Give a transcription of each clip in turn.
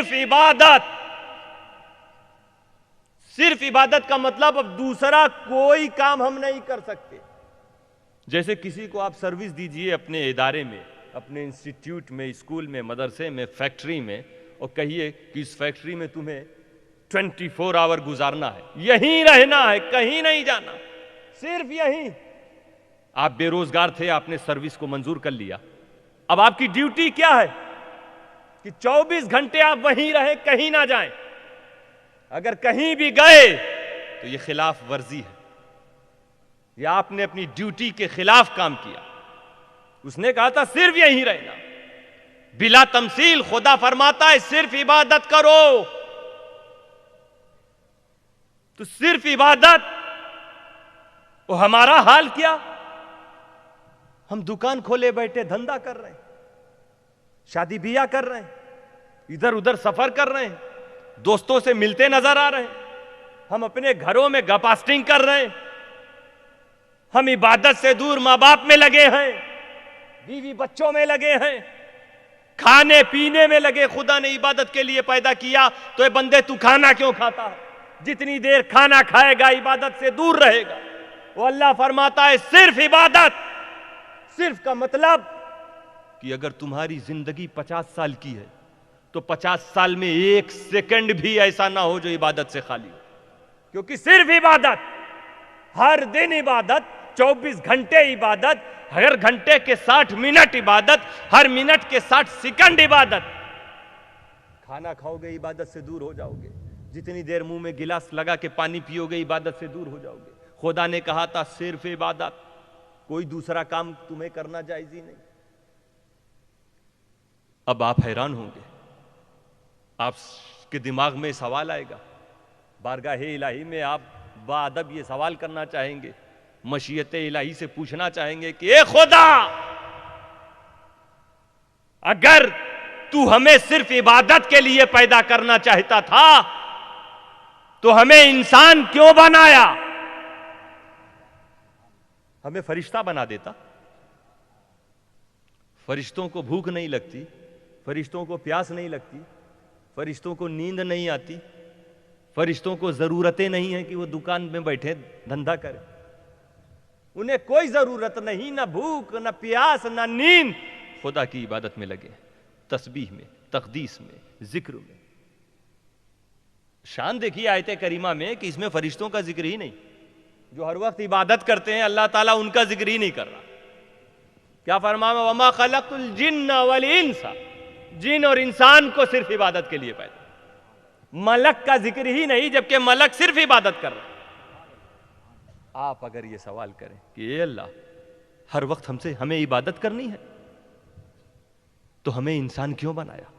صرف عبادت. صرف عبادت کا مطلب اب دوسرا کوئی کام ہم نہیں کر سکتے. جیسے کسی کو آپ سروس دیجئے اپنے ادارے میں, اپنے انسٹیٹیوٹ میں, اسکول میں, مدرسے میں, فیکٹری میں, اور کہیے کہ اس فیکٹری میں تمہیں 24 آور گزارنا ہے, یہیں رہنا ہے, کہیں نہیں جانا, صرف یہیں. آپ بے روزگار تھے, آپ نے سروس کو منظور کر لیا. اب آپ کی ڈیوٹی کیا ہے کہ 24 گھنٹے آپ وہیں رہیں, کہیں نہ جائیں. اگر کہیں بھی گئے تو یہ خلاف ورزی ہے, یا آپ نے اپنی ڈیوٹی کے خلاف کام کیا. اس نے کہا تھا صرف یہیں رہنا. بلا تمثیل خدا فرماتا ہے صرف عبادت کرو. تو صرف عبادت. وہ ہمارا حال کیا؟ ہم دکان کھولے بیٹھے دھندا کر رہے ہیں, شادی بیاہ کر رہے ہیں, ادھر ادھر سفر کر رہے ہیں, دوستوں سے ملتے نظر آ رہے ہیں, ہم اپنے گھروں میں گپاسٹنگ کر رہے ہیں, ہم عبادت سے دور ماں باپ میں لگے ہیں, بیوی بچوں میں لگے ہیں, کھانے پینے میں لگے. خدا نے عبادت کے لیے پیدا کیا تو اے بندے تو کھانا کیوں کھاتا ہے؟ جتنی دیر کھانا کھائے گا عبادت سے دور رہے گا. وہ اللہ فرماتا ہے صرف عبادت. صرف کا مطلب کہ اگر تمہاری زندگی 50 سال کی ہے تو 50 سال میں 1 سیکنڈ بھی ایسا نہ ہو جو عبادت سے خالی ہو. کیونکہ صرف عبادت, ہر دن عبادت, 24 گھنٹے عبادت, ہر گھنٹے کے 60 منٹ عبادت, ہر منٹ کے 60 سیکنڈ عبادت. کھانا کھاؤ گے عبادت سے دور ہو جاؤ گے, جتنی دیر منہ میں گلاس لگا کے پانی پیو گے عبادت سے دور ہو جاؤ گے. خدا نے کہا تھا صرف عبادت, کوئی دوسرا کام تمہیں کرنا جائز ہی نہیں. اب آپ حیران ہوں گے, آپ کے دماغ میں سوال آئے گا, بارگاہ الہی میں آپ باادب یہ سوال کرنا چاہیں گے, مشیت الہی سے پوچھنا چاہیں گے کہ اے خدا, اگر تو ہمیں صرف عبادت کے لیے پیدا کرنا چاہتا تھا تو ہمیں انسان کیوں بنایا؟ ہمیں فرشتہ بنا دیتا. فرشتوں کو بھوک نہیں لگتی, فرشتوں کو پیاس نہیں لگتی, فرشتوں کو نیند نہیں آتی, فرشتوں کو ضرورتیں نہیں ہیں کہ وہ دکان میں بیٹھے دھندا کریں. انہیں کوئی ضرورت نہیں, نہ بھوک, نہ پیاس, نہ نیند. خدا کی عبادت میں لگے, تسبیح میں, تقدیس میں, ذکر میں. شان دیکھیے آیت کریمہ میں کہ اس میں فرشتوں کا ذکر ہی نہیں. جو ہر وقت عبادت کرتے ہیں اللہ تعالیٰ ان کا ذکر ہی نہیں کر رہا. کیا فرمایا؟ وَمَا خَلَقْتُ الْجِنَّ وَالْإِنسَ, جن اور انسان کو صرف عبادت کے لیے پیدا. ملک کا ذکر ہی نہیں, جبکہ ملک صرف عبادت کر رہا ہے. آپ اگر یہ سوال کریں کہ اے اللہ, ہر وقت ہمیں عبادت کرنی ہے تو ہمیں انسان کیوں بنایا؟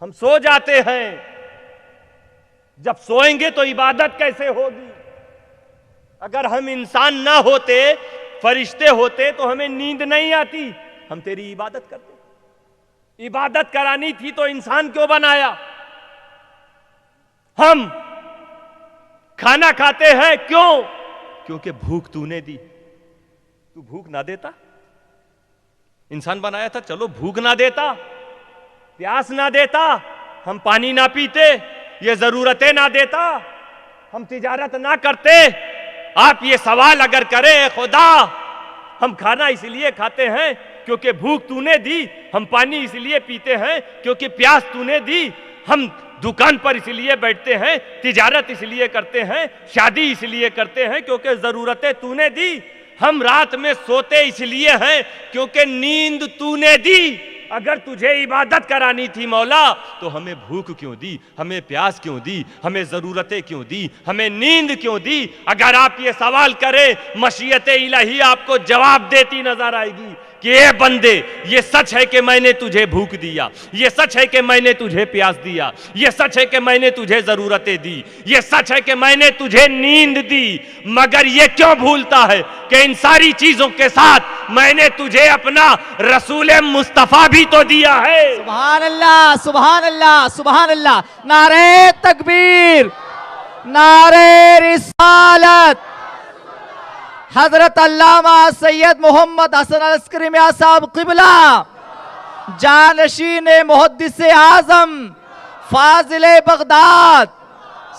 ہم سو جاتے ہیں, جب سوئیں گے تو عبادت کیسے ہوگی؟ اگر ہم انسان نہ ہوتے, فرشتے ہوتے, تو ہمیں نیند نہیں آتی, ہم تیری عبادت کرتے. عبادت کرانی تھی تو انسان کیوں بنایا؟ ہم کھانا کھاتے ہیں کیوں؟ کیونکہ بھوک تو نے دی. تو بھوک نہ دیتا, انسان بنایا تھا, چلو بھوک نہ دیتا, پیاس نہ دیتا, ہم پانی نہ پیتے, یہ ضرورتیں نہ دیتا, ہم تجارت نہ کرتے. آپ یہ سوال اگر کریں خدا, ہم کھانا اس لیے کھاتے ہیں کیونکہ بھوک تو نے دی, ہم پانی اس لیے پیتے ہیں کیونکہ پیاس تو نے دی, ہم دکان پر اس لیے بیٹھتے ہیں, تجارت اس لیے کرتے ہیں, شادی اس لیے کرتے ہیں کیونکہ ضرورتیں تو نے دی, ہم رات میں سوتے اس لیے ہیں کیونکہ نیند تو نے دی. اگر تجھے عبادت کرانی تھی مولا تو ہمیں بھوک کیوں دی, ہمیں پیاس کیوں دی, ہمیں ضرورتیں کیوں دی, ہمیں نیند کیوں دی؟ اگر آپ یہ سوال کریں, مشیت الہی آپ کو جواب دیتی نظر آئے گی کہ اے بندے, یہ سچ ہے کہ میں نے تجھے بھوک دیا, یہ سچ ہے کہ میں نے تجھے پیاس دیا, یہ سچ ہے کہ میں نے تجھے ضرورتیں دی, یہ سچ ہے کہ میں نے تجھے نیند دی, مگر یہ کیوں بھولتا ہے کہ ان ساری چیزوں کے ساتھ میں نے تجھے اپنا رسول مصطفیٰ بھی تو دیا ہے. سبحان اللہ, سبحان اللہ, سبحان اللہ. نعرہ تکبیر, نعرہ رسالت. حضرت علامہ سید محمد حسن عسکری میاں صاحب قبلہ, جانشین محدث اعظم فاضل بغداد.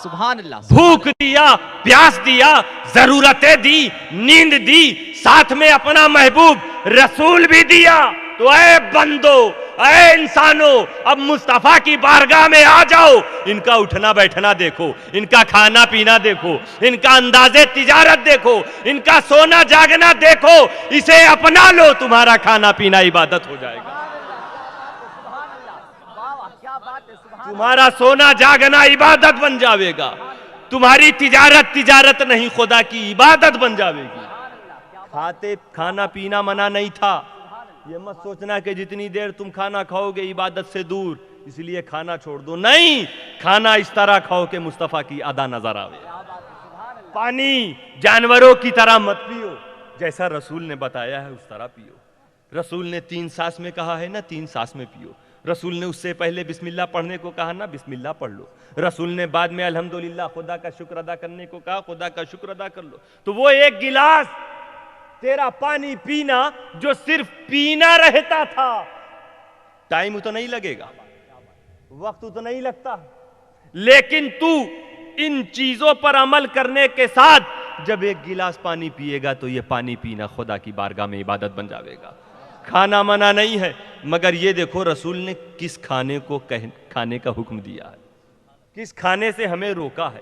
سبحان اللہ. بھوک دیا، پیاس دیا، ضرورتیں دی، نیند دی، ساتھ میں اپنا محبوب رسول بھی دیا. تو اے بندو، اے انسانوں، اب مصطفیٰ کی بارگاہ میں آ جاؤ. ان کا اٹھنا بیٹھنا دیکھو، ان کا کھانا پینا دیکھو، ان کا انداز تجارت دیکھو، ان کا سونا جاگنا دیکھو. اسے اپنا لو، تمہارا کھانا پینا عبادت ہو جائے گا. تمہارا سونا جاگنا عبادت بن جاوے گا. تمہاری تجارت نہیں، خدا کی عبادت بن جاوے گی. کھانا پینا منع نہیں تھا. یہ مت سوچنا کہ جتنی دیر تم کھانا کھاؤ گے عبادت سے دور، اس لیے کھانا چھوڑ دو. نہیں، کھانا اس طرح کھاؤ کہ مصطفیٰ کی ادا نظر آوے. پانی جانوروں کی طرح مت پیو، جیسا رسول نے بتایا ہے اس طرح پیو. رسول نے 3 سانس میں کہا ہے نا، 3 سانس میں پیو. رسول نے اس سے پہلے بسم اللہ پڑھنے کو کہا نا، بسم اللہ پڑھ لو. رسول نے بعد میں الحمدللہ خدا کا شکر ادا کرنے کو کہا، خدا کا شکر ادا کر لو. تو وہ ایک گلاس تیرا پانی پینا جو صرف پینا رہتا تھا، ٹائم تو نہیں لگے گا، وقت تو نہیں لگتا، لیکن تو ان چیزوں پر عمل کرنے کے ساتھ جب ایک گلاس پانی پیے گا تو یہ پانی پینا خدا کی بارگاہ میں عبادت بن جاوے گا. کھانا منع نہیں ہے، مگر یہ دیکھو رسول نے کس کھانے کو کھانے کا حکم دیا ہے، کس کھانے سے ہمیں روکا ہے،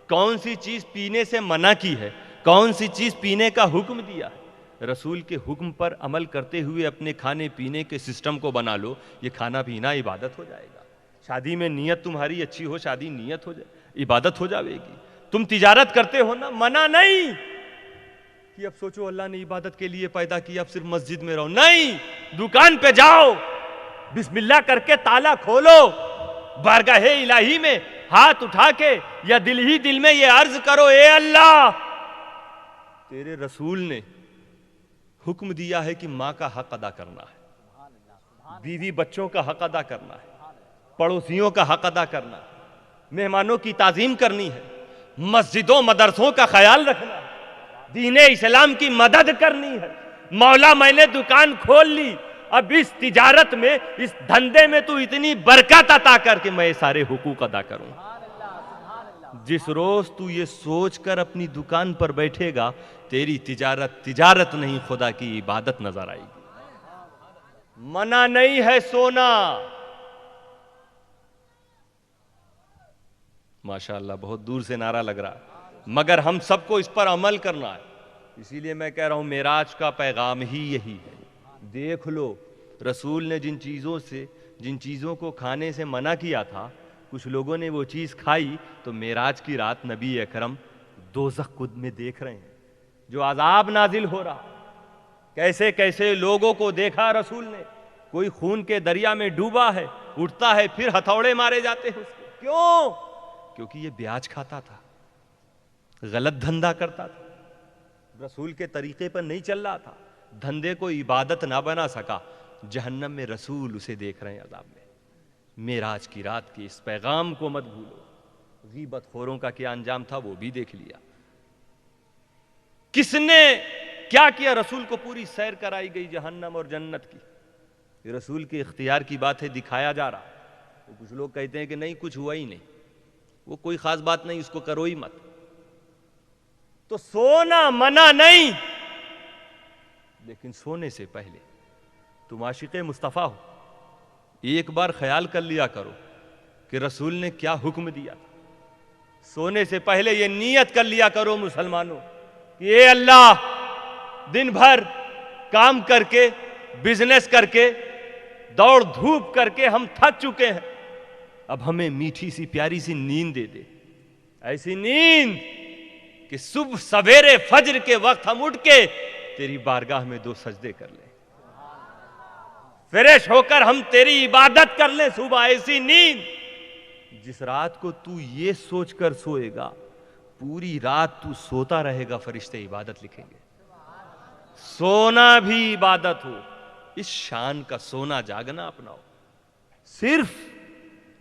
کون سی چیز پینے سے منع کی ہے، کون سی چیز پینے کا حکم دیا ہے. رسول کے حکم پر عمل کرتے ہوئے اپنے کھانے پینے کے سسٹم کو بنا لو، یہ کھانا پینا عبادت ہو جائے گا. شادی میں نیت تمہاری اچھی ہو، شادی نیت ہو جائے، عبادت ہو جاوے گی. تم تجارت کرتے ہو نا، منع نہیں کہ اب سوچو اللہ نے عبادت کے لیے پیدا کیا اب صرف مسجد میں رہو. نہیں، دکان پہ جاؤ، بسم اللہ کر کے تالا کھولو، بارگاہ الہی میں ہاتھ اٹھا کے یا دل ہی دل میں یہ عرض کرو، اے اللہ، تیرے رسول نے حکم دیا ہے کہ ماں کا حق ادا کرنا ہے، بیوی بچوں کا حق ادا کرنا ہے، پڑوسیوں کا حق ادا کرنا ہے، مہمانوں کی تعظیم کرنی ہے، مسجدوں مدرسوں کا خیال رکھنا ہے، دین اسلام کی مدد کرنی ہے. مولا میں نے دکان کھول لی، اب اس تجارت میں، اس دھندے میں تو اتنی برکت عطا کر کے میں سارے حقوق ادا کروں. جس روز تو یہ سوچ کر اپنی دکان پر بیٹھے گا، تیری تجارت نہیں، خدا کی عبادت نظر آئے گی. منع نہیں ہے سونا. ماشاءاللہ بہت دور سے نعرہ لگ رہا ہے، مگر ہم سب کو اس پر عمل کرنا ہے. اسی لیے میں کہہ رہا ہوں معراج کا پیغام ہی یہی ہے. دیکھ لو رسول نے جن چیزوں کو کھانے سے منع کیا تھا، کچھ لوگوں نے وہ چیز کھائی تو معراج کی رات نبی اکرم دوزخ کو میں دیکھ رہے ہیں، جو عذاب نازل ہو رہا، کیسے کیسے لوگوں کو دیکھا رسول نے. کوئی خون کے دریا میں ڈوبا ہے، اٹھتا ہے پھر ہتھوڑے مارے جاتے ہیں اس کو. کیوں؟ کیونکہ یہ بیاج کھاتا تھا، غلط دھندا کرتا تھا، رسول کے طریقے پر نہیں چل رہا تھا، دھندے کو عبادت نہ بنا سکا. جہنم میں رسول اسے دیکھ رہے ہیں عذاب میں. معراج کی رات کے اس پیغام کو مت بھولو. غیبت خوروں کا کیا انجام تھا وہ بھی دیکھ لیا. کس نے کیا کیا؟ رسول کو پوری سیر کرائی گئی جہنم اور جنت کی. یہ رسول کے اختیار کی بات ہے، دکھایا جا رہا. تو کچھ لوگ کہتے ہیں کہ نہیں کچھ ہوا ہی نہیں، وہ کوئی خاص بات نہیں، اس کو کرو ہی مت. تو سونا منع نہیں، لیکن سونے سے پہلے تم عاشق مصطفیٰ ہو، ایک بار خیال کر لیا کرو کہ رسول نے کیا حکم دیا. سونے سے پہلے یہ نیت کر لیا کرو مسلمانوں کہ اے اللہ، دن بھر کام کر کے، بزنس کر کے، دوڑ دھوپ کر کے ہم تھک چکے ہیں، اب ہمیں میٹھی سی پیاری سی نیند دے دے. ایسی نیند کہ صبح سویرے فجر کے وقت ہم اٹھ کے تیری بارگاہ میں 2 سجدے کر لیں، فریش ہو کر ہم تیری عبادت کر لیں صبح. ایسی نیند جس رات کو تو یہ سوچ کر سوئے گا، پوری رات تو سوتا رہے گا، فرشتے عبادت لکھیں گے. سونا بھی عبادت ہو، اس شان کا سونا جاگنا اپناؤ. صرف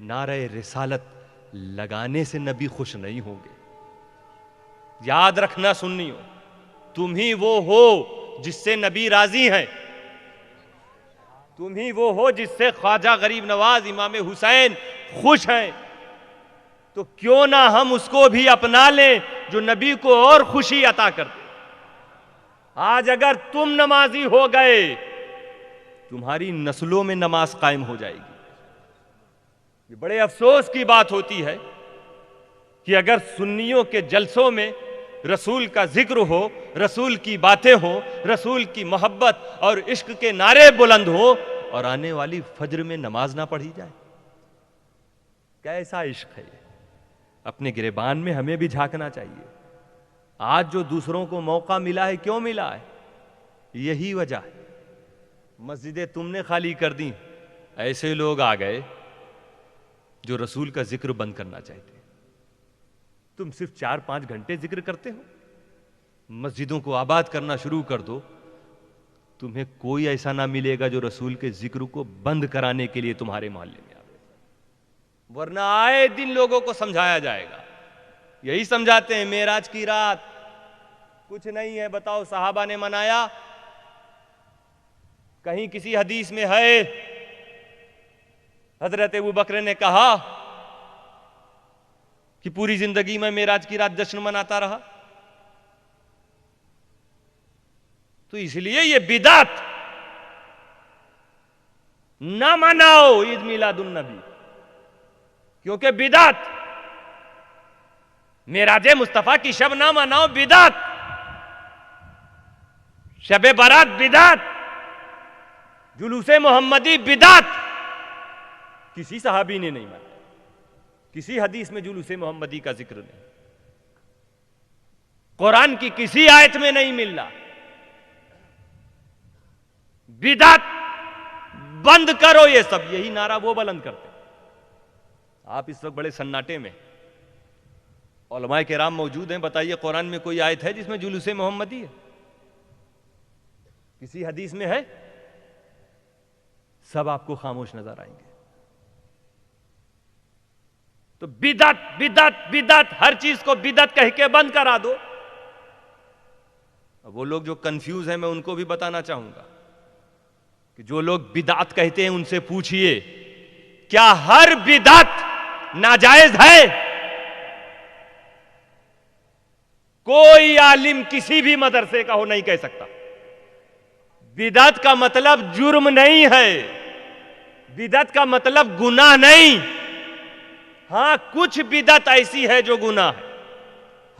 نعرہ رسالت لگانے سے نبی خوش نہیں ہوں گے. یاد رکھنا سنیو، تم ہی وہ ہو جس سے نبی راضی ہیں، تم ہی وہ ہو جس سے خواجہ غریب نواز امام حسین خوش ہیں، تو کیوں نہ ہم اس کو بھی اپنا لیں جو نبی کو اور خوشی عطا کرتے۔ آج اگر تم نمازی ہو گئے، تمہاری نسلوں میں نماز قائم ہو جائے گی۔ یہ بڑے افسوس کی بات ہوتی ہے کہ اگر سنیوں کے جلسوں میں رسول کا ذکر ہو، رسول کی باتیں ہوں، رسول کی محبت اور عشق کے نعرے بلند ہو، اور آنے والی فجر میں نماز نہ پڑھی جائے، کیسا عشق ہے یہ؟ اپنے گریبان میں ہمیں بھی جھانکنا چاہیے۔ آج جو دوسروں کو موقع ملا ہے، کیوں ملا ہے؟ یہی وجہ ہے۔ مسجدیں تم نے خالی کر دیں، ایسے لوگ آ گئے جو رسول کا ذکر بند کرنا چاہتے ہیں۔ تم صرف 4-5 گھنٹے ذکر کرتے ہو، مسجدوں کو آباد کرنا شروع کر دو، تمہیں کوئی ایسا نہ ملے گا جو رسول کے ذکر کو بند کرانے کے لیے تمہارے محلے میں آئے، ورنہ آئے دن لوگوں کو سمجھایا جائے گا۔ یہی سمجھاتے ہیں معراج کی رات کچھ نہیں ہے، بتاؤ صحابہ نے منایا؟ کہیں کسی حدیث میں ہے حضرت ابوبکر نے کہا کہ پوری زندگی میں معراج کی رات جشن مناتا رہا؟ تو اس لیے یہ بدعت نہ مناؤ عید میلاد النبی، کیونکہ بدعت، معراج مصطفیٰ کی شب نہ مناؤ، بدعت، شب برات بدعت، جلوس محمدی بدعت۔ کسی صحابی نے نہیں مانا، کسی حدیث میں جلوس محمدی کا ذکر نہیں، قرآن کی کسی آیت میں نہیں مل رہا۔ بدعت بند کرو، یہ سب یہی نعرہ وہ بلند کرتے۔ آپ اس وقت بڑے سناٹے میں، علماء کرام موجود ہیں، بتائیے قرآن میں کوئی آیت ہے جس میں جلوس محمدی ہے؟ کسی حدیث میں ہے؟ سب آپ کو خاموش نظر آئیں گے۔ تو بدعت بدعت بدعت، ہر چیز کو بدعت کہہ کے بند کرا دو۔ اب وہ لوگ جو کنفیوز ہیں، میں ان کو بھی بتانا چاہوں گا کہ جو لوگ بدعت کہتے ہیں ان سے پوچھئے کیا ہر بدعت ناجائز ہے؟ کوئی عالم کسی بھی مدرسے کا ہو نہیں کہہ سکتا۔ بدعت کا مطلب جرم نہیں ہے، بدعت کا مطلب گناہ نہیں۔ ہاں کچھ بدعت ایسی ہے جو گناہ ہے،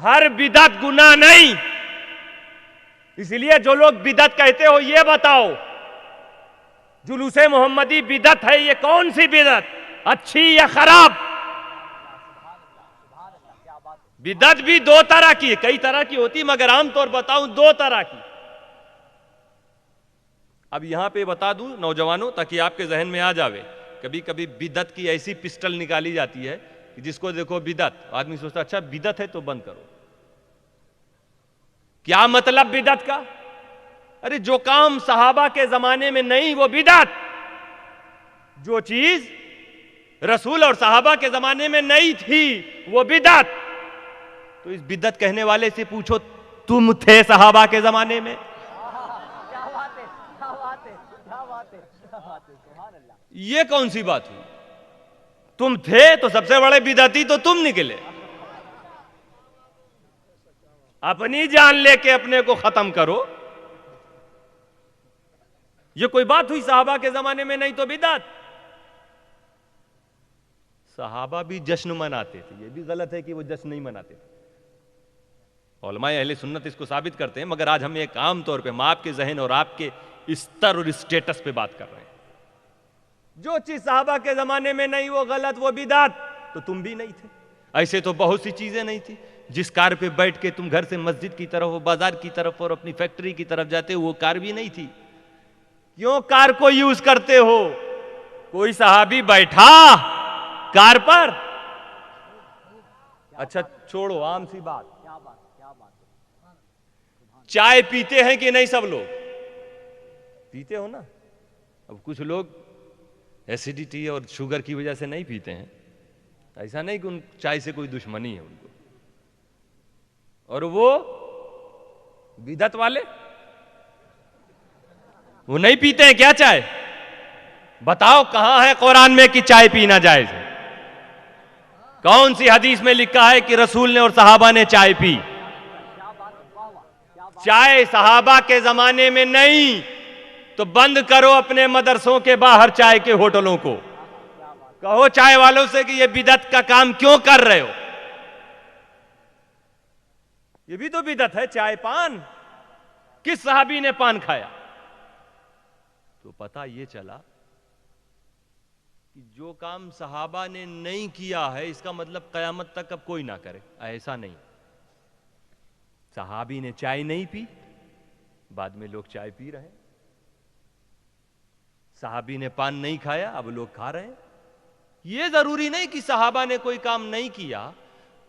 ہر بدعت گناہ نہیں۔ اس لیے جو لوگ بدعت کہتے ہو، یہ بتاؤ جلوس محمدی بدعت ہے، یہ کون سی بدعت، اچھی یا خراب؟ بدعت بھی دو طرح کی ہے، کئی طرح کی ہوتی، مگر عام طور بتاؤں 2 طرح کی۔ اب یہاں پہ بتا دوں نوجوانوں تاکہ آپ کے ذہن میں آ جاوے، کبھی کبھی بدعت کی ایسی پسٹل نکالی جاتی ہے کہ جس کو دیکھو بدعت، آدمی سوچتا اچھا بدعت ہے تو بند کرو۔ کیا مطلب بدعت کا؟ ارے جو کام صحابہ کے زمانے میں نہیں وہ بدعت، جو چیز رسول اور صحابہ کے زمانے میں نہیں تھی وہ بدعت۔ تو اس بدعت کہنے والے سے پوچھو تم تھے صحابہ کے زمانے میں؟ یہ کون سی بات ہوئی؟ تم تھے تو سب سے بڑے بدعتی تو تم نکلے۔ اپنی جان لے کے اپنے کو ختم کرو۔ یہ کوئی بات ہوئی صحابہ کے زمانے میں نہیں تو بدعت؟ صحابہ بھی جشن مناتے تھے، یہ بھی غلط ہے کہ وہ جشن نہیں مناتے تھے۔ علماء اہل سنت اس کو ثابت کرتے ہیں، مگر آج ہم ایک عام طور پہ آپ کے ذہن اور آپ کے استر اور اسٹیٹس پہ بات کر رہے ہیں۔ جو چیز صحابہ کے زمانے میں نہیں وہ غلط، وہ بدعت، تو تم بھی نہیں تھے۔ ایسے تو بہت سی چیزیں نہیں تھی۔ جس کار پہ بیٹھ کے تم گھر سے مسجد کی طرف، بازار کی طرف اور اپنی فیکٹری کی طرف جاتے وہ کار بھی نہیں تھی۔ کیوں کار کو یوز کرتے ہو؟ کوئی صحابی بیٹھا کار پر؟ اچھا چھوڑو، عام سی بات، چائے پیتے ہیں کہ نہیں؟ سب لوگ پیتے ہو نا۔ اب کچھ لوگ ایسیڈیٹی اور شوگر کی وجہ سے نہیں پیتے ہیں، ایسا نہیں کہ ان چائے سے کوئی دشمنی ہے ان کو۔ اور وہ بدعت والے وہ نہیں پیتے ہیں کیا چائے؟ بتاؤ کہاں ہے قرآن میں کہ چائے پینا جائز ہے؟ کون سی حدیث میں لکھا ہے کہ رسول نے اور صحابہ نے چائے پی؟ چائے صحابہ کے زمانے میں نہیں، تو بند کرو اپنے مدرسوں کے باہر چائے کے ہوٹلوں کو، کہو چائے والوں سے کہ یہ بدعت کا کام کیوں کر رہے ہو؟ یہ بھی تو بدعت ہے، چائے پان۔ کس صحابی نے پان کھایا؟ تو پتہ یہ چلا کہ جو کام صحابہ نے نہیں کیا ہے اس کا مطلب قیامت تک اب کوئی نہ کرے، ایسا نہیں۔ صحابی نے چائے نہیں پی، بعد میں لوگ چائے پی رہے ہیں۔ صحابی نے پان نہیں کھایا، اب لوگ کھا رہے ہیں۔ یہ ضروری نہیں کہ صحابہ نے کوئی کام نہیں کیا،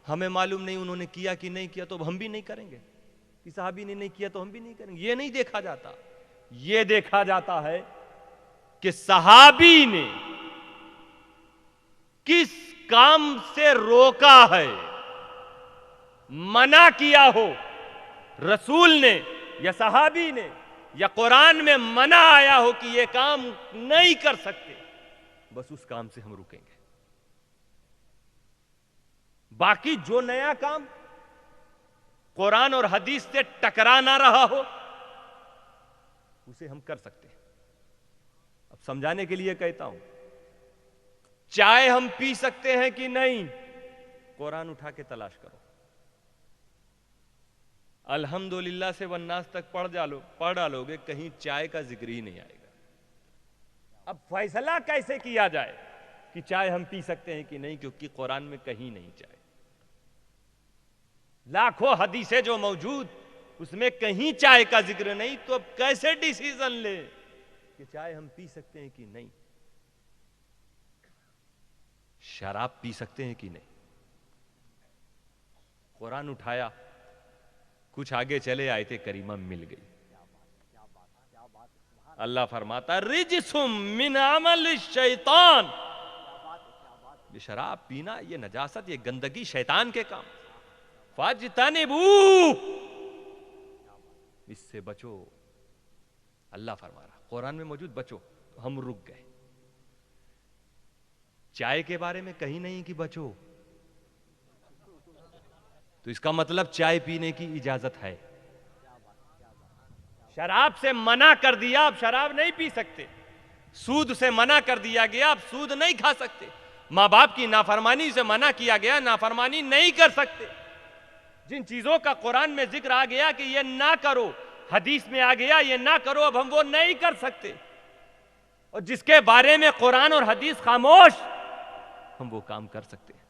ہمیں معلوم نہیں انہوں نے کیا کہ نہیں کیا تو ہم بھی نہیں کریں گے، کہ صحابی نے نہیں کیا تو ہم بھی نہیں کریں گے۔ یہ نہیں دیکھا جاتا، یہ دیکھا جاتا ہے کہ صحابی نے کس کام سے روکا ہے، منع کیا ہو، رسول نے یا صحابی نے یا قرآن میں منع آیا ہو کہ یہ کام نہیں کر سکتے، بس اس کام سے ہم رکیں گے۔ باقی جو نیا کام قرآن اور حدیث سے ٹکرا نہ رہا ہو اسے ہم کر سکتے ہیں۔ اب سمجھانے کے لیے کہتا ہوں، چائے ہم پی سکتے ہیں کہ نہیں؟ قرآن اٹھا کے تلاش کرو، الحمدللہ سے والناس تک پڑھ ڈالو گے، کہیں چائے کا ذکر ہی نہیں آئے گا۔ اب فیصلہ کیسے کیا جائے کہ چائے ہم پی سکتے ہیں کہ نہیں؟ کیونکہ قرآن میں کہیں نہیں چائے، لاکھوں حدیثیں جو موجود اس میں کہیں چائے کا ذکر نہیں، تو اب کیسے ڈیسیزن لے کہ چائے ہم پی سکتے ہیں کہ نہیں؟ شراب پی سکتے ہیں کہ نہیں؟ قرآن اٹھایا، کچھ آگے چلے آیت کریمہ مل گئی، اللہ فرماتا رجس من عمل الشیطان، یہ شراب پینا، یہ نجاست، یہ گندگی شیطان کے کام، فاجتنبوہ، اس سے بچو۔ اللہ فرما رہا، قرآن میں موجود، بچو، ہم رک گئے۔ چائے کے بارے میں کہیں نہیں کہ بچو، تو اس کا مطلب چائے پینے کی اجازت ہے۔ شراب سے منع کر دیا، اب شراب نہیں پی سکتے۔ سود سے منع کر دیا گیا، اب سود نہیں کھا سکتے۔ ماں باپ کی نافرمانی سے منع کیا گیا، نافرمانی نہیں کر سکتے۔ جن چیزوں کا قرآن میں ذکر آ گیا کہ یہ نہ کرو، حدیث میں آ گیا یہ نہ کرو، اب ہم وہ نہیں کر سکتے۔ اور جس کے بارے میں قرآن اور حدیث خاموش، ہم وہ کام کر سکتے ہیں۔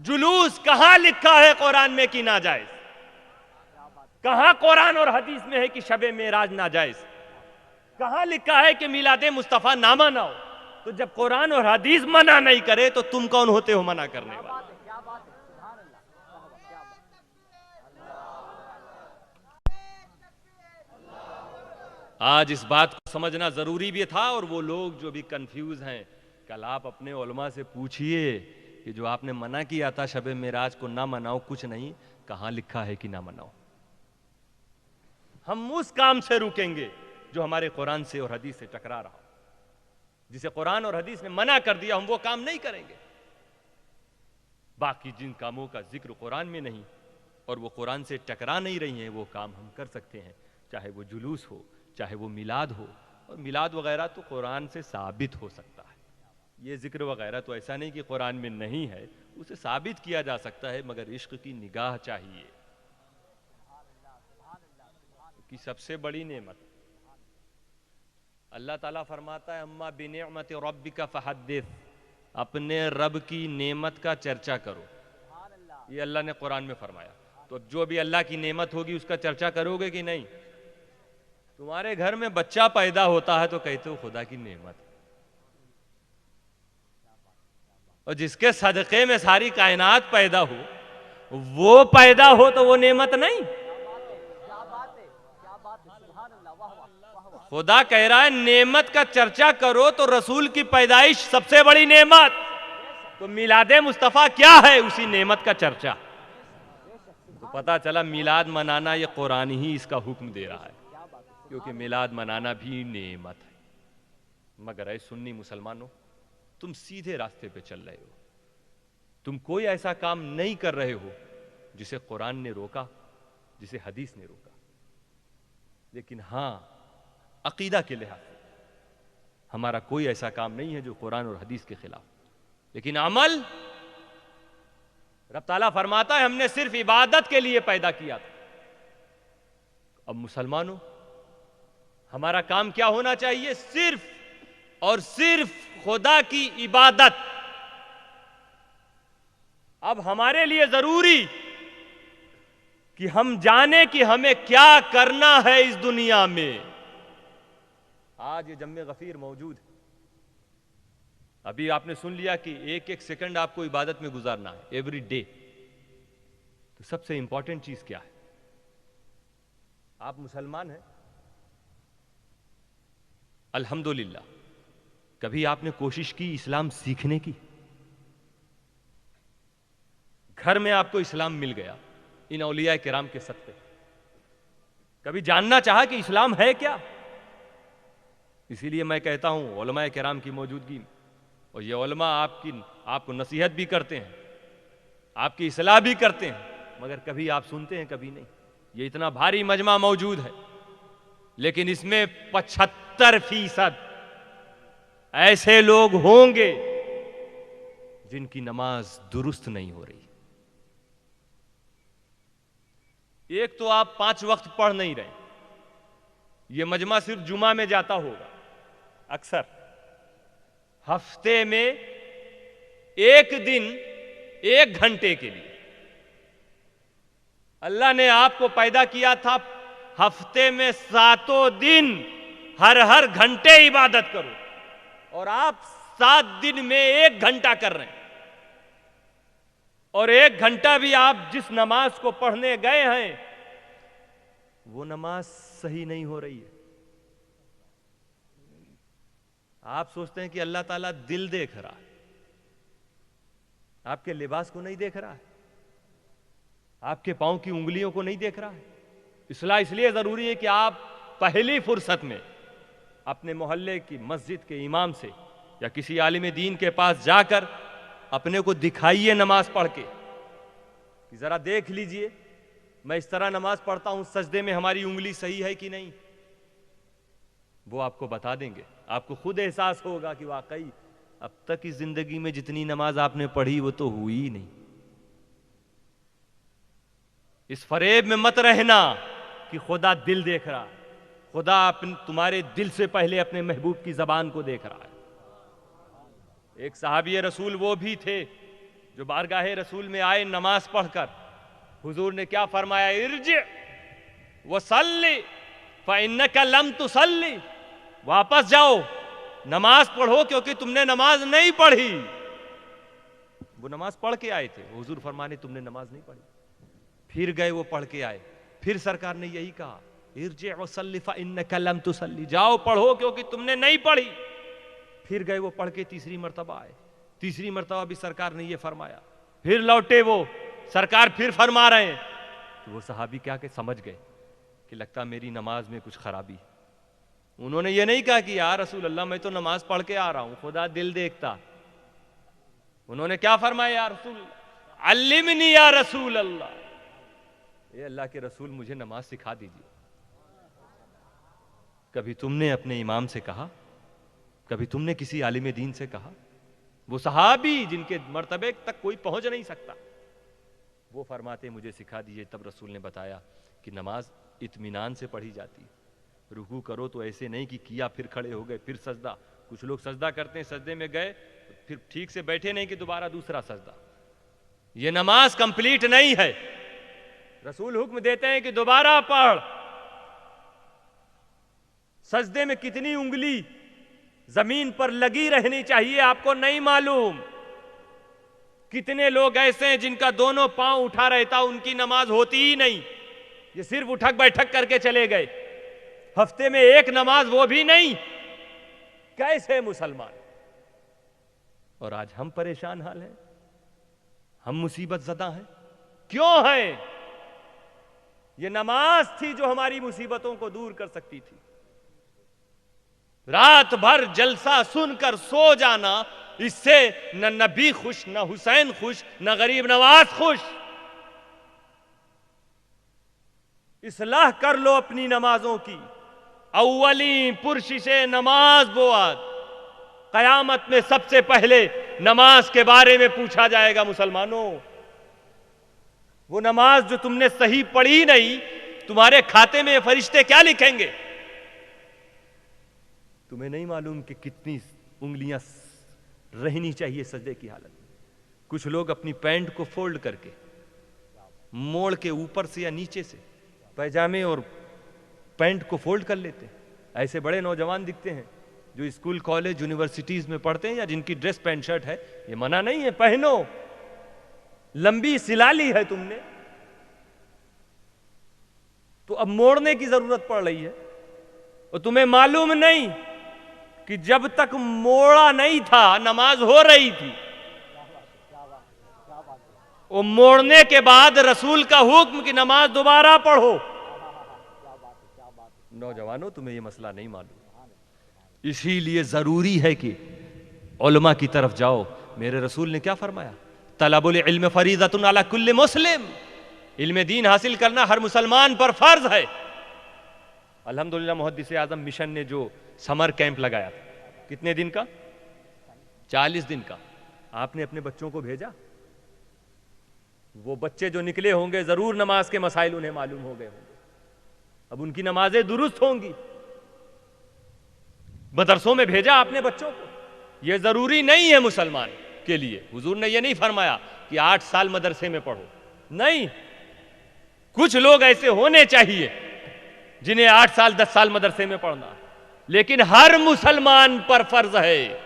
جلوس کہاں لکھا ہے قرآن میں کہ ناجائز؟ کہاں قرآن اور حدیث میں ہے کہ شب معراج ناجائز؟ کہاں لکھا ہے کہ میلاد مصطفیٰ نہ مناؤ؟ تو جب قرآن اور حدیث منع نہیں کرے تو تم کون ہوتے ہو منع کرنے والے؟ آج اس بات کو سمجھنا ضروری بھی تھا، اور وہ لوگ جو بھی کنفیوز ہیں، کل آپ اپنے علماء سے پوچھئے کہ جو آپ نے منع کیا تھا شب معراج کو نہ مناؤ، کچھ نہیں، کہاں لکھا ہے کہ نہ مناؤ؟ ہم اس کام سے رکیں گے جو ہمارے قرآن سے اور حدیث سے ٹکرا رہا ہو۔ جسے قرآن اور حدیث نے منع کر دیا ہم وہ کام نہیں کریں گے۔ باقی جن کاموں کا ذکر قرآن میں نہیں اور وہ قرآن سے ٹکرا نہیں رہی ہیں، وہ کام ہم کر سکتے ہیں، چاہے وہ جلوس ہو، چاہے وہ میلاد ہو۔ اور میلاد وغیرہ تو قرآن سے ثابت ہو سکتا ہے، یہ ذکر وغیرہ تو ایسا نہیں کہ قرآن میں نہیں ہے، اسے ثابت کیا جا سکتا ہے، مگر عشق کی نگاہ چاہیے۔ کی سب سے بڑی نعمت اللہ تعالیٰ فرماتا ہے اما بنعمت ربک فحدث، اپنے رب کی نعمت کا چرچا کرو، یہ اللہ نے قرآن میں فرمایا۔ تو جو بھی اللہ کی نعمت ہوگی اس کا چرچا کرو گے کہ نہیں؟ تمہارے گھر میں بچہ پیدا ہوتا ہے تو کہتے ہو خدا کی نعمت، اور جس کے صدقے میں ساری کائنات پیدا ہو، وہ پیدا ہو تو وہ نعمت نہیں؟ خدا کہہ رہا ہے نعمت کا چرچا کرو، تو رسول کی پیدائش سب سے بڑی نعمت، تو میلاد مصطفیٰ کیا ہے؟ اسی نعمت کا چرچا۔ تو پتا چلا میلاد منانا یہ قرآن ہی اس کا حکم دے رہا ہے، کیونکہ میلاد منانا بھی نعمت ہے۔ مگر اے سنی مسلمانوں، تم سیدھے راستے پہ چل رہے ہو، تم کوئی ایسا کام نہیں کر رہے ہو جسے قرآن نے روکا، جسے حدیث نے روکا، لیکن ہاں عقیدہ کے لحاظ سے ہمارا کوئی ایسا کام نہیں ہے جو قرآن اور حدیث کے خلاف، لیکن عمل رب تعالیٰ فرماتا ہے ہم نے صرف عبادت کے لیے پیدا کیا تھا۔ اب مسلمانوں، ہمارا کام کیا ہونا چاہیے؟ صرف اور صرف خدا کی عبادت۔ اب ہمارے لیے ضروری کہ ہم جانیں کہ ہمیں کیا کرنا ہے اس دنیا میں۔ آج یہ جمع غفیر موجود ہے، ابھی آپ نے سن لیا کہ ایک ایک سیکنڈ آپ کو عبادت میں گزارنا ہے، ایوری ڈے۔ تو سب سے امپورٹنٹ چیز کیا ہے؟ آپ مسلمان ہیں، الحمدللہ، کبھی آپ نے کوشش کی اسلام سیکھنے کی؟ گھر میں آپ کو اسلام مل گیا ان اولیاء کرام کے صدقے، کبھی جاننا چاہا کہ اسلام ہے کیا؟ اسی لیے میں کہتا ہوں علماء کرام کی موجودگی میں، اور یہ علماء آپ کو نصیحت بھی کرتے ہیں، آپ کی اصلاح بھی کرتے ہیں، مگر کبھی آپ سنتے ہیں کبھی نہیں۔ یہ اتنا بھاری مجمع موجود ہے، لیکن اس میں 75% ایسے لوگ ہوں گے جن کی نماز درست نہیں ہو رہی۔ ایک تو آپ 5 وقت پڑھ نہیں رہے، یہ مجمع صرف جمعہ میں جاتا ہوگا، اکثر ہفتے میں ایک دن 1 گھنٹے کے لیے اللہ نے آپ کو پیدا کیا تھا، ہفتے میں 7 دن ہر گھنٹے عبادت کرو، اور آپ 7 دن میں 1 گھنٹہ کر رہے ہیں، اور 1 گھنٹہ بھی آپ جس نماز کو پڑھنے گئے ہیں وہ نماز صحیح نہیں ہو رہی ہے۔ آپ سوچتے ہیں کہ اللہ تعالیٰ دل دیکھ رہا ہے، آپ کے لباس کو نہیں دیکھ رہا ہے، آپ کے پاؤں کی انگلیوں کو نہیں دیکھ رہا ہے۔ اصلاح اس لیے ضروری ہے کہ آپ پہلی فرصت میں اپنے محلے کی مسجد کے امام سے یا کسی عالم دین کے پاس جا کر اپنے کو دکھائیے نماز پڑھ کے کہ ذرا دیکھ لیجئے میں اس طرح نماز پڑھتا ہوں، سجدے میں ہماری انگلی صحیح ہے کہ نہیں۔ وہ آپ کو بتا دیں گے، آپ کو خود احساس ہوگا کہ واقعی اب تک اس زندگی میں جتنی نماز آپ نے پڑھی وہ تو ہوئی ہی نہیں۔ اس فریب میں مت رہنا کہ خدا دل دیکھ رہا، خدا تمہارے دل سے پہلے اپنے محبوب کی زبان کو دیکھ رہا ہے۔ ایک صحابی رسول وہ بھی تھے جو بارگاہ رسول میں آئے نماز پڑھ کر، حضور نے کیا فرمایا؟ ارجع وصلی فإنک لم تصلی، واپس جاؤ نماز پڑھو کیونکہ تم نے نماز نہیں پڑھی۔ وہ نماز پڑھ کے آئے تھے، حضور فرمانے تم نے نماز نہیں پڑھی۔ پھر گئے وہ پڑھ کے آئے، پھر سرکار نے یہی کہا ارجع وصلی فإنک لم تصلی، جاؤ پڑھو کیونکہ تم نے نہیں پڑھی۔ پھر گئے وہ پڑھ کے تیسری مرتبہ آئے، تیسری مرتبہ بھی سرکار نے یہ فرمایا۔ پھر لوٹے وہ، سرکار پھر فرما رہے ہیں، تو وہ صحابی کیا کہ سمجھ گئے کہ لگتا میری نماز میں کچھ خرابی ہے۔ انہوں نے یہ نہیں کہا کہ یا رسول اللہ میں تو نماز پڑھ کے آ رہا ہوں، خدا دل دیکھتا۔ انہوں نے کیا فرمایا؟ یا رسول اللہ علمنی یا رسول اللہ، اے اللہ کے رسول مجھے نماز سکھا دیجیے۔ کبھی تم نے اپنے امام سے کہا؟ کبھی تم نے کسی عالم دین سے کہا؟ وہ صحابی جن کے مرتبے تک کوئی پہنچ نہیں سکتا، وہ فرماتے مجھے سکھا دیجیے۔ تب رسول نے بتایا کہ نماز اطمینان سے پڑھی جاتی، رکوع کرو تو ایسے نہیں کہ کیا پھر کھڑے ہو گئے پھر سجدہ۔ کچھ لوگ سجدہ کرتے ہیں، سجدے میں گئے پھر ٹھیک سے بیٹھے نہیں کہ دوبارہ دوسرا سجدہ۔ یہ نماز کمپلیٹ نہیں ہے۔ رسول حکم دیتے ہیں کہ دوبارہ پڑھ۔ سجدے میں کتنی انگلی زمین پر لگی رہنی چاہیے آپ کو نہیں معلوم۔ کتنے لوگ ایسے ہیں جن کا دونوں پاؤں اٹھا رہتا ان کی نماز ہوتی ہی نہیں، یہ صرف اٹھک بیٹھک کر کے چلے گئے، ہفتے میں 1 نماز وہ بھی نہیں۔ کیسے مسلمان؟ اور آج ہم پریشان حال ہیں، ہم مصیبت زدہ ہیں۔ کیوں ہیں؟ یہ نماز تھی جو ہماری مصیبتوں کو دور کر سکتی تھی۔ رات بھر جلسہ سن کر سو جانا اس سے نہ نبی خوش، نہ حسین خوش، نہ غریب نواز خوش. اصلاح کر لو اپنی نمازوں کی. اولی پرشش نماز بواد. قیامت میں سب سے پہلے نماز کے بارے میں پوچھا جائے گا مسلمانوں. وہ نماز جو تم نے صحیح پڑھی نہیں، تمہارے کھاتے میں فرشتے کیا لکھیں گے؟ تمہیں نہیں معلوم کہ کتنی انگلیاں رہنی چاہیے سجدے کی حالت میں. کچھ لوگ اپنی پینٹ کو فولڈ کر کے موڑ کے اوپر سے یا نیچے سے پیجامے اور پینٹ کو فولڈ کر لیتے ہیں. ایسے بڑے نوجوان دکھتے ہیں جو اسکول کالج یونیورسٹیز میں پڑھتے ہیں یا جن کی ڈریس پینٹ شرٹ ہے. یہ منع نہیں ہے، پہنو. لمبی سلا لی ہے تم نے تو اب موڑنے کی ضرورت پڑ رہی ہے. اور تمہیں معلوم نہیں کہ جب تک موڑا نہیں تھا نماز ہو رہی تھی. اور موڑنے کے بعد رسول کا حکم کہ نماز دوبارہ پڑھو. نوجوانوں تمہیں یہ مسئلہ نہیں معلوم. اسی لیے ضروری ہے کہ علماء کی طرف جاؤ. میرے رسول نے کیا فرمایا؟ طلب العلم فریضۃ علی کل مسلم. علم دین حاصل کرنا ہر مسلمان پر فرض ہے. الحمدللہ محدث اعظم مشن نے جو سمر کیمپ لگایا تھا، کتنے دن کا؟ 40 دن کا. آپ نے اپنے بچوں کو بھیجا؟ وہ بچے جو نکلے ہوں گے ضرور نماز کے مسائل انہیں معلوم ہو گئے ہوں گے. اب ان کی نمازیں درست ہوں گی. مدرسوں میں بھیجا آپ نے بچوں کو؟ یہ ضروری نہیں ہے مسلمان کے لیے. حضور نے یہ نہیں فرمایا کہ 8 سال مدرسے میں پڑھو. نہیں، کچھ لوگ ایسے ہونے چاہیے جنہیں 8 سال 10 سال مدرسے میں پڑھنا، لیکن ہر مسلمان پر فرض ہے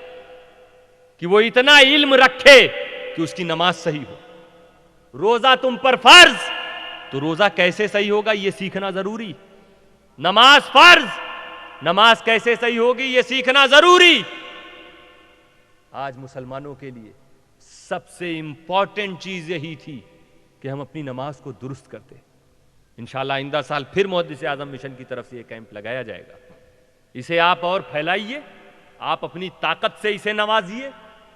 کہ وہ اتنا علم رکھے کہ اس کی نماز صحیح ہو. روزہ تم پر فرض، تو روزہ کیسے صحیح ہوگا یہ سیکھنا ضروری. نماز فرض، نماز کیسے صحیح ہوگی یہ سیکھنا ضروری. آج مسلمانوں کے لیے سب سے امپورٹنٹ چیز یہی تھی کہ ہم اپنی نماز کو درست کرتے. انشاءاللہ آئندہ سال پھر محدث اعظم مشن کی طرف سے یہ کیمپ لگایا جائے گا. اسے آپ اور پھیلائیے، آپ اپنی طاقت سے اسے نوازیے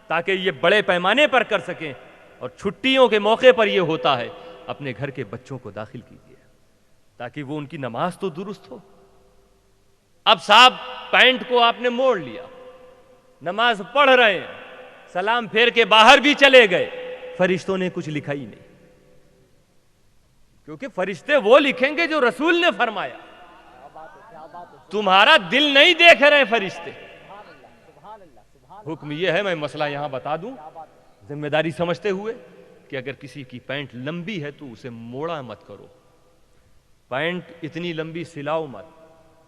تاکہ یہ بڑے پیمانے پر کر سکیں. اور چھٹیوں کے موقع پر یہ ہوتا ہے، اپنے گھر کے بچوں کو داخل کیجیے تاکہ وہ ان کی نماز تو درست ہو. اب صاحب پینٹ کو آپ نے موڑ لیا، نماز پڑھ رہے ہیں، سلام پھیر کے باہر بھی چلے گئے، فرشتوں نے کچھ لکھا ہی نہیں. کیونکہ فرشتے وہ لکھیں گے جو رسول نے فرمایا. تمہارا دل نہیں دیکھ رہے فرشتے. حکم یہ ہے، میں مسئلہ یہاں بتا دوں ذمہ داری سمجھتے ہوئے، کہ اگر کسی کی پینٹ لمبی ہے تو اسے موڑا مت کرو. پینٹ اتنی لمبی سلاؤ مت.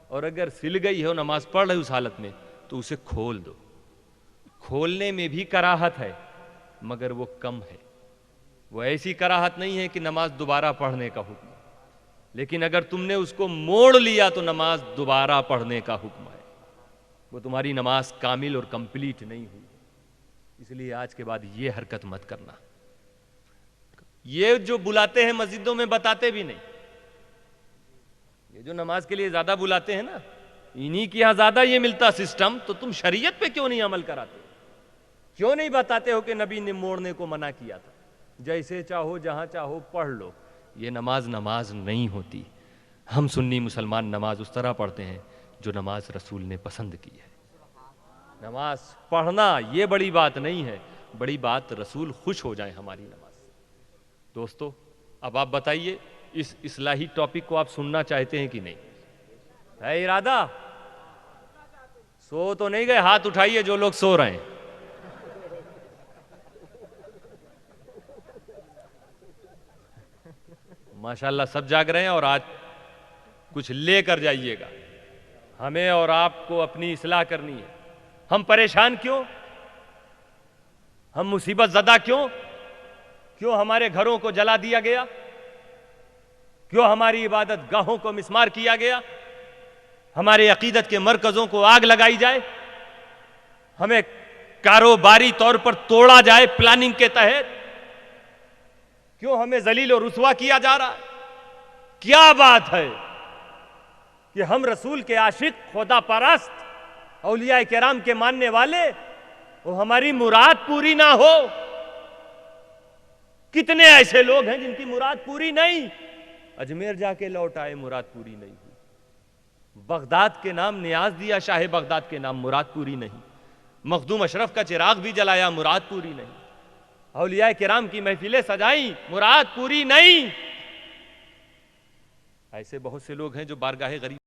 اور اگر سل گئی ہو، نماز پڑھ رہے اس حالت میں، تو اسے کھول دو. کھولنے میں بھی کراہت ہے مگر وہ کم ہے. وہ ایسی کراہت نہیں ہے کہ نماز دوبارہ پڑھنے کا حکم ہے، لیکن اگر تم نے اس کو موڑ لیا تو نماز دوبارہ پڑھنے کا حکم ہے. وہ تمہاری نماز کامل اور کمپلیٹ نہیں ہوئی. اس لیے آج کے بعد یہ حرکت مت کرنا. یہ جو بلاتے ہیں مسجدوں میں بتاتے بھی نہیں. یہ جو نماز کے لیے زیادہ بلاتے ہیں نا، انہی کی یہاں زیادہ یہ ملتا سسٹم. تو تم شریعت پہ کیوں نہیں عمل کراتے؟ کیوں نہیں بتاتے ہو کہ نبی نے موڑنے کو منع کیا تھا؟ جیسے چاہو جہاں چاہو پڑھ لو. یہ نماز نہیں ہوتی. ہم سنی مسلمان نماز اس طرح پڑھتے ہیں جو نماز رسول نے پسند کی ہے. نماز پڑھنا یہ بڑی بات نہیں ہے، بڑی بات رسول خوش ہو جائیں ہماری نماز. دوستو اب آپ بتائیے، اس اصلاحی ٹاپک کو آپ سننا چاہتے ہیں کہ نہیں؟ ہے ارادہ؟ سو تو نہیں گئے؟ ہاتھ اٹھائیے جو لوگ سو رہے ہیں. ماشاءاللہ سب جاگ رہے ہیں. اور آج کچھ لے کر جائیے گا. ہمیں اور آپ کو اپنی اصلاح کرنی ہے. ہم پریشان کیوں؟ ہم مصیبت زدہ کیوں ہمارے گھروں کو جلا دیا گیا؟ کیوں ہماری عبادت گاہوں کو مسمار کیا گیا؟ ہمارے عقیدت کے مرکزوں کو آگ لگائی جائے؟ ہمیں کاروباری طور پر توڑا جائے پلاننگ کے تحت؟ کیوں ہمیں ذلیل و رسوا کیا جا رہا ہے؟ کیا بات ہے کہ ہم رسول کے عاشق، خدا پرست، اولیاء کرام کے ماننے والے وہ ہماری مراد پوری نہ ہو. کتنے ایسے لوگ ہیں جن کی مراد پوری نہیں, اجمیر جا کے لوٹ آئے, مراد پوری نہیں ہوئی. بغداد کے نام نیاز دیا شاہ بغداد کے نام, مراد پوری نہیں. مخدوم اشرف کا چراغ بھی جلایا, مراد پوری نہیں. اولیاء کرام کی محفلیں سجائیں, مراد پوری نہیں. ایسے بہت سے لوگ ہیں جو بارگاہ غریب